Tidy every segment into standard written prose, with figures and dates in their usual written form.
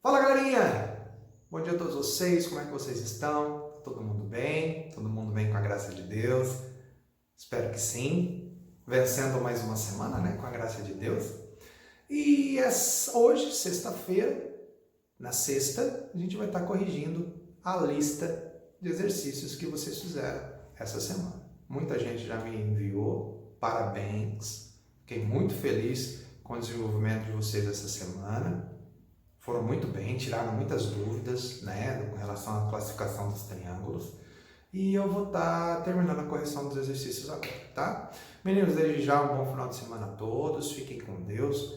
Fala, galerinha! Bom dia a todos vocês, como é que vocês estão? Todo mundo bem? Todo mundo bem com a graça de Deus? Espero que sim. Vencendo mais uma semana, né? Com a graça de Deus. E hoje, sexta-feira, na sexta, a gente vai estar corrigindo a lista de exercícios que vocês fizeram essa semana. Muita gente já me enviou, parabéns. Fiquei muito feliz com o desenvolvimento de vocês essa semana. Foram muito bem, tiraram muitas dúvidas, né, com relação à classificação dos triângulos. E eu vou estar terminando a correção dos exercícios agora, tá? Meninos, desde já um bom final de semana a todos, fiquem com Deus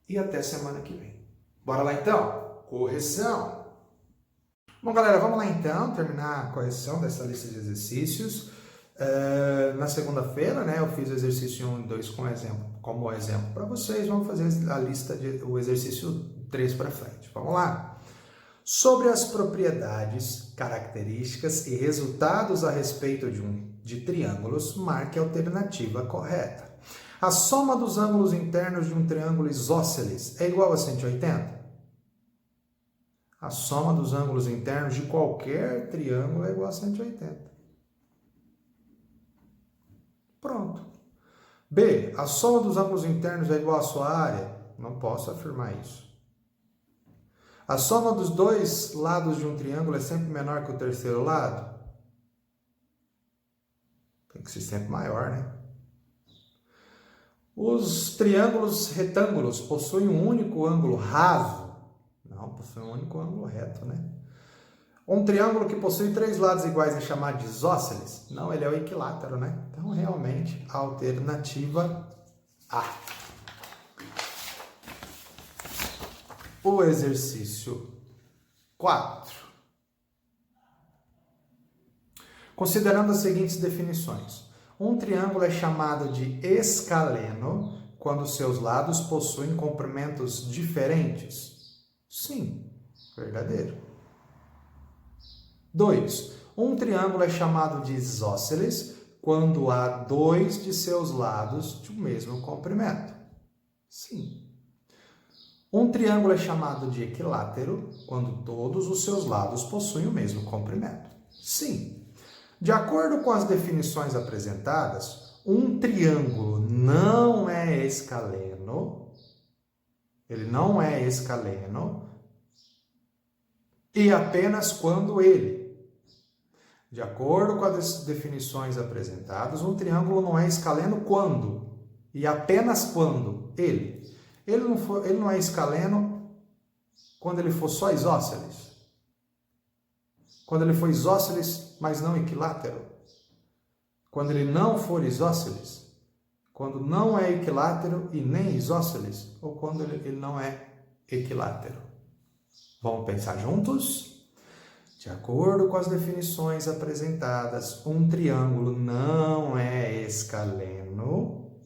e até semana que vem. Bora lá então? Correção! Bom, galera, vamos lá então, terminar a correção dessa lista de exercícios. Na segunda-feira, né, eu fiz o exercício 1 e 2 como exemplo para vocês. Vamos fazer a lista o exercício 3 para frente. Vamos lá. Sobre as propriedades, características e resultados a respeito de triângulos, marque a alternativa correta. A soma dos ângulos internos de um triângulo isósceles é igual a 180? A soma dos ângulos internos de qualquer triângulo é igual a 180. Pronto. B. A soma dos ângulos internos é igual à sua área? Não posso afirmar isso. A soma dos dois lados de um triângulo é sempre menor que o terceiro lado? Tem que ser sempre maior, né? Os triângulos retângulos possuem um único ângulo raso? Não, possuem um único ângulo reto, né? Um triângulo que possui três lados iguais é chamado de isósceles? Não, ele é o equilátero, né? Então, realmente, a alternativa A. O exercício 4. Considerando as seguintes definições. Um triângulo é chamado de escaleno quando seus lados possuem comprimentos diferentes? Sim, verdadeiro. 2. Um triângulo é chamado de isósceles quando há dois de seus lados de um mesmo comprimento? Sim. Um triângulo é chamado de equilátero quando todos os seus lados possuem o mesmo comprimento? Sim. De acordo com as definições apresentadas, um triângulo não é escaleno, ele não é escaleno, e apenas quando ele. De acordo com as definições apresentadas, um triângulo não é escaleno quando, e apenas quando ele. Ele não é escaleno quando ele for só isósceles. Quando ele for isósceles, mas não equilátero. Quando ele não for isósceles. Quando não é equilátero e nem isósceles. Ou quando ele não é equilátero. Vamos pensar juntos? De acordo com as definições apresentadas, um triângulo não é escaleno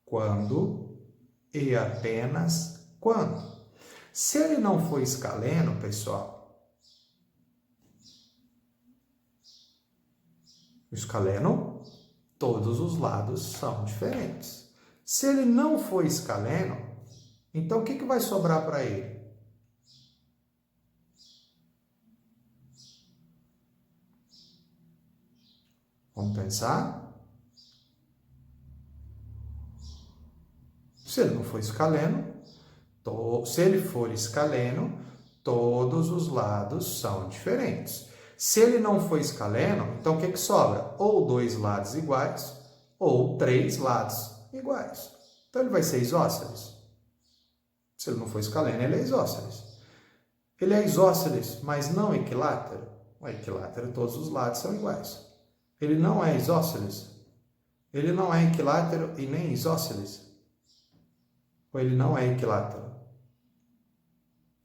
quando e apenas quando. Se ele não for escaleno, pessoal, o escaleno, todos os lados são diferentes. Se ele não for escaleno, então o que vai sobrar para ele? Vamos pensar? Se ele não for escaleno, se ele for escaleno, todos os lados são diferentes. Se ele não for escaleno, então o que sobra? Ou dois lados iguais, ou três lados iguais. Então ele vai ser isósceles. Se ele não for escaleno, ele é isósceles. Ele é isósceles, mas não equilátero. O equilátero, todos os lados são iguais. Ele não é isósceles. Ele não é equilátero e nem isósceles. Ou ele não é equilátero?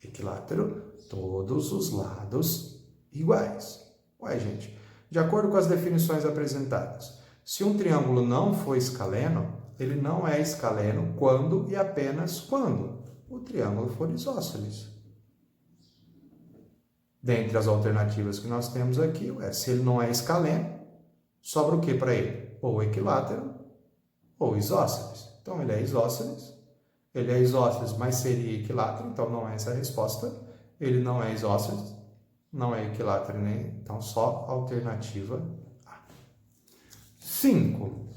Equilátero, todos os lados iguais. Ué, gente, de acordo com as definições apresentadas, se um triângulo não for escaleno, ele não é escaleno quando e apenas quando o triângulo for isósceles. Dentre as alternativas que nós temos aqui, se ele não é escaleno, sobra o que para ele? Ou equilátero ou isósceles. Então, ele é isósceles, mas seria equilátero, então não é essa a resposta. Ele não é isósceles, não é equilátero nem, então só alternativa A. 5.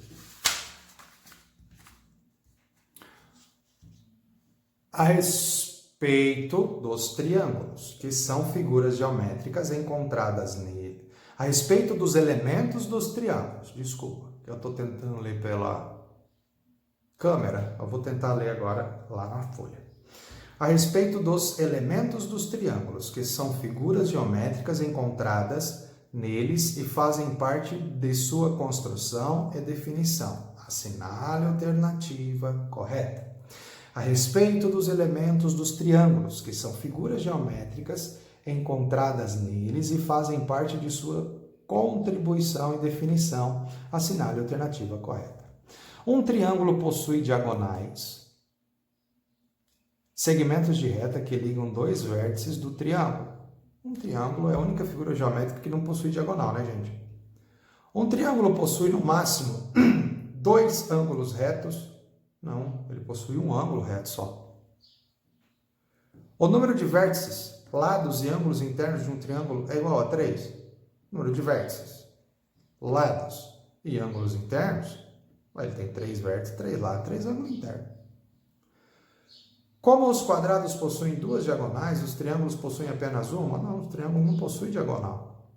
A respeito dos triângulos, que são figuras geométricas encontradas nele. A respeito dos elementos dos triângulos, desculpa, eu estou tentando ler pela câmera, eu vou tentar ler agora lá na folha. A respeito dos elementos dos triângulos, que são figuras geométricas encontradas neles e fazem parte de sua construção e definição. Assinale a alternativa correta. A respeito dos elementos dos triângulos, que são figuras geométricas encontradas neles e fazem parte de sua contribuição e definição. Assinale a alternativa correta. Um triângulo possui diagonais, segmentos de reta que ligam dois vértices do triângulo. Um triângulo é a única figura geométrica que não possui diagonal, né, gente? Um triângulo possui, no máximo, 2 ângulos retos. Não, ele possui um ângulo reto só. O número de vértices, lados e ângulos internos de um triângulo é igual a 3. Número de vértices, lados e ângulos internos, ele tem 3 vértices, 3 lados, 3 ângulos internos. Como os quadrados possuem 2 diagonais, os triângulos possuem apenas uma? Não, o triângulo não possui diagonal.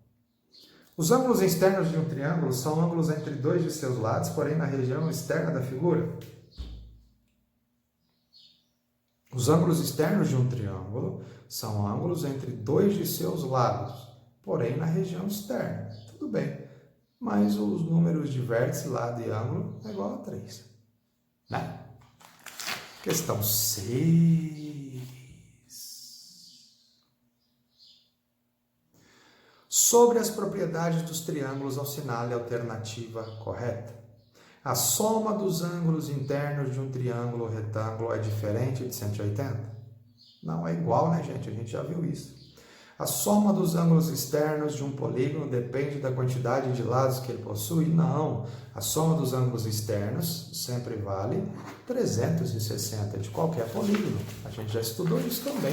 Os ângulos externos de um triângulo são ângulos entre 2 de seus lados, porém na região externa da figura. Os ângulos externos de um triângulo são ângulos entre 2 de seus lados, porém na região externa. Tudo bem, mas os números de vértice, lado e ângulo é igual a 3. Né? Questão 6. Sobre as propriedades dos triângulos, assinale a alternativa correta. A soma dos ângulos internos de um triângulo ou retângulo é diferente de 180? Não, é igual, né, gente? A gente já viu isso. A soma dos ângulos externos de um polígono depende da quantidade de lados que ele possui? Não. A soma dos ângulos externos sempre vale 360 de qualquer polígono. A gente já estudou isso também,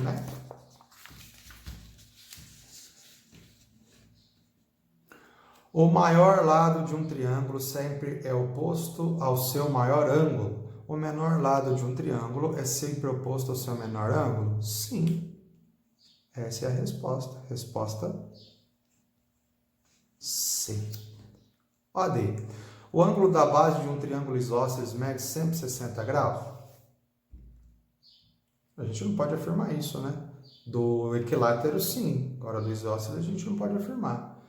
né? O maior lado de um triângulo sempre é oposto ao seu maior ângulo. O menor lado de um triângulo é sempre oposto ao seu menor ângulo? Sim. Essa é a resposta. Resposta C. OD. O ângulo da base de um triângulo isósceles mede 160 graus? A gente não pode afirmar isso, né? Do equilátero, sim. Agora, do isósceles, a gente não pode afirmar.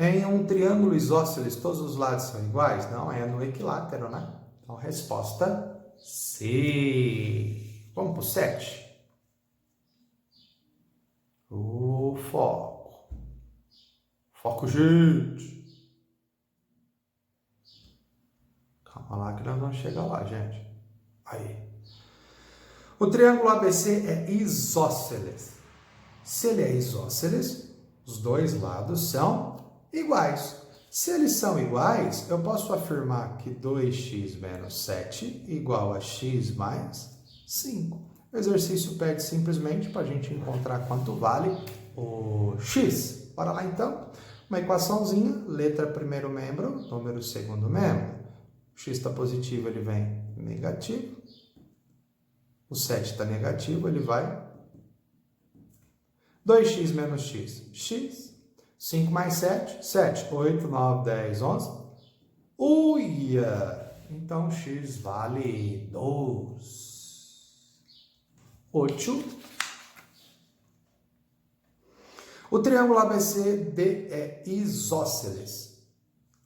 Em um triângulo isósceles, todos os lados são iguais? Não, é no equilátero, né? Então, resposta C. Vamos para o 7. O foco. Foco, gente. Calma lá que nós vamos chegar lá, gente. Aí. O triângulo ABC é isósceles. Se ele é isósceles, os dois lados são iguais. Se eles são iguais, eu posso afirmar que 2x menos 7 igual a x mais 5. O exercício pede simplesmente para a gente encontrar quanto vale o x. Bora lá então? Uma equaçãozinha, letra primeiro membro, número segundo membro. O x está positivo, ele vem negativo. O 7 está negativo, ele vai 2x menos x, x. 5 mais 7, 7, 8, 9, 10, 11. Uia! Então, x vale 2. 8. O triângulo ABCD é isósceles.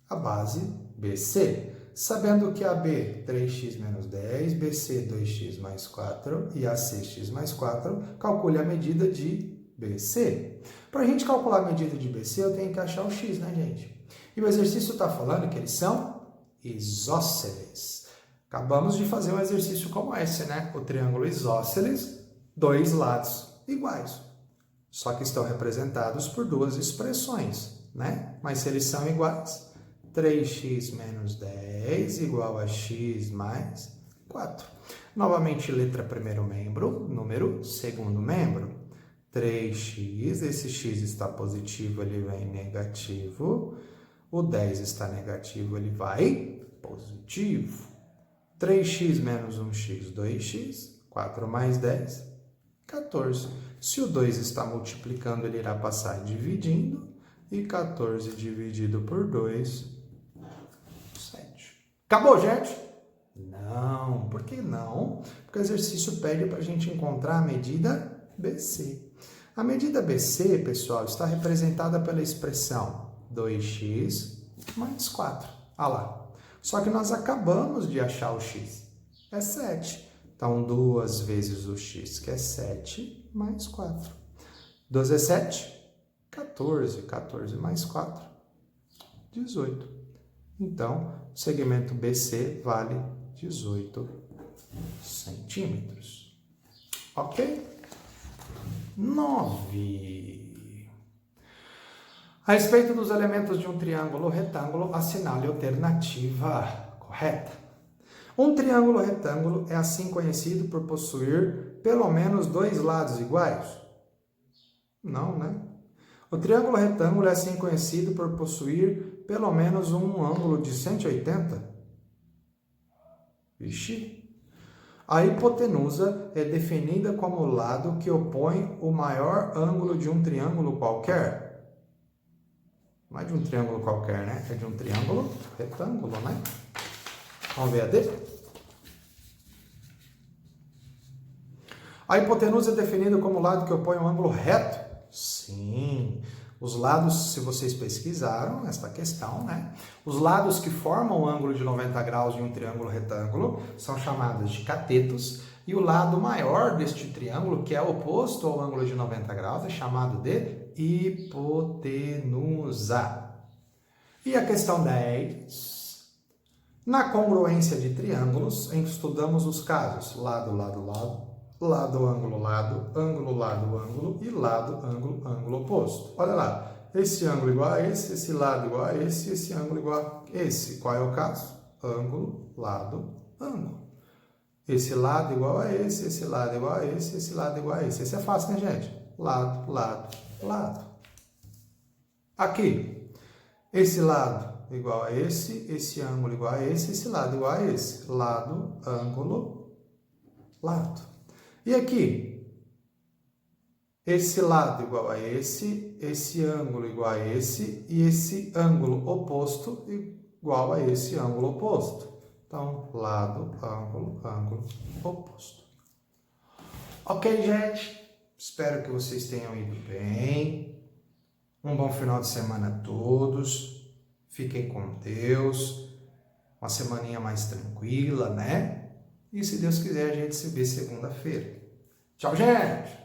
A base BC. Sabendo que AB 3x menos 10, BC 2x mais 4 e AC x mais 4, calcule a medida de BC. Para a gente calcular a medida de BC, eu tenho que achar o x, né, gente? E o exercício está falando que eles são isósceles. Acabamos de fazer um exercício como esse, né? O triângulo isósceles, dois lados iguais. Só que estão representados por duas expressões, né? Mas se eles são iguais, 3x menos 10 igual a x mais 4. Novamente, letra primeiro membro, número segundo membro. 3x, esse x está positivo, ele vem negativo. O 10 está negativo, ele vai positivo. 3x menos 1x, 2x. 4 mais 10, 14. Se o 2 está multiplicando, ele irá passar dividindo. E 14 dividido por 2, 7. Acabou, gente? Não. Por que não? Porque o exercício pede para a gente encontrar a medida BC. A medida BC, pessoal, está representada pela expressão 2x mais 4. Olha lá. Só que nós acabamos de achar o x. É 7. Então, 2 vezes o x, que é 7, mais 4. 12 é 7? 14. 14 mais 4, 18. Então, o segmento BC vale 18 centímetros. Ok? 9. A respeito dos elementos de um triângulo retângulo, assinale a alternativa correta. Um triângulo retângulo é assim conhecido por possuir pelo menos 2 lados iguais? Não, né? O triângulo retângulo é assim conhecido por possuir pelo menos um ângulo de 180? Vixe! A hipotenusa é definida como o lado que opõe o maior ângulo de um triângulo qualquer. Não é de um triângulo qualquer, né? É de um triângulo retângulo, né? Vamos ver a D? A hipotenusa é definida como o lado que opõe um ângulo reto? Sim. Os lados, se vocês pesquisaram esta questão, né? Os lados que formam o ângulo de 90 graus de um triângulo retângulo são chamados de catetos. E o lado maior deste triângulo, que é oposto ao ângulo de 90 graus, é chamado de hipotenusa. E a questão 10. Na congruência de triângulos, estudamos os casos lado, lado, lado, lado, ângulo, ângulo e lado, ângulo, ângulo oposto. Olha lá, esse ângulo igual a esse lado igual a esse ângulo igual a esse. Qual é o caso? Ângulo, lado, ângulo. Esse lado igual a esse lado igual a esse lado igual a esse. Esse é fácil, né, gente? Lado, lado, lado. Aqui, esse lado igual a esse ângulo igual a esse lado igual a esse. Lado, ângulo, lado. E aqui, esse lado igual a esse ângulo igual a esse e esse ângulo oposto igual a esse ângulo oposto. Então, lado, ângulo, ângulo oposto. Ok, gente? Espero que vocês tenham ido bem. Um bom final de semana a todos. Fiquem com Deus. Uma semaninha mais tranquila, né? E se Deus quiser, a gente se vê segunda-feira. Tchau, gente!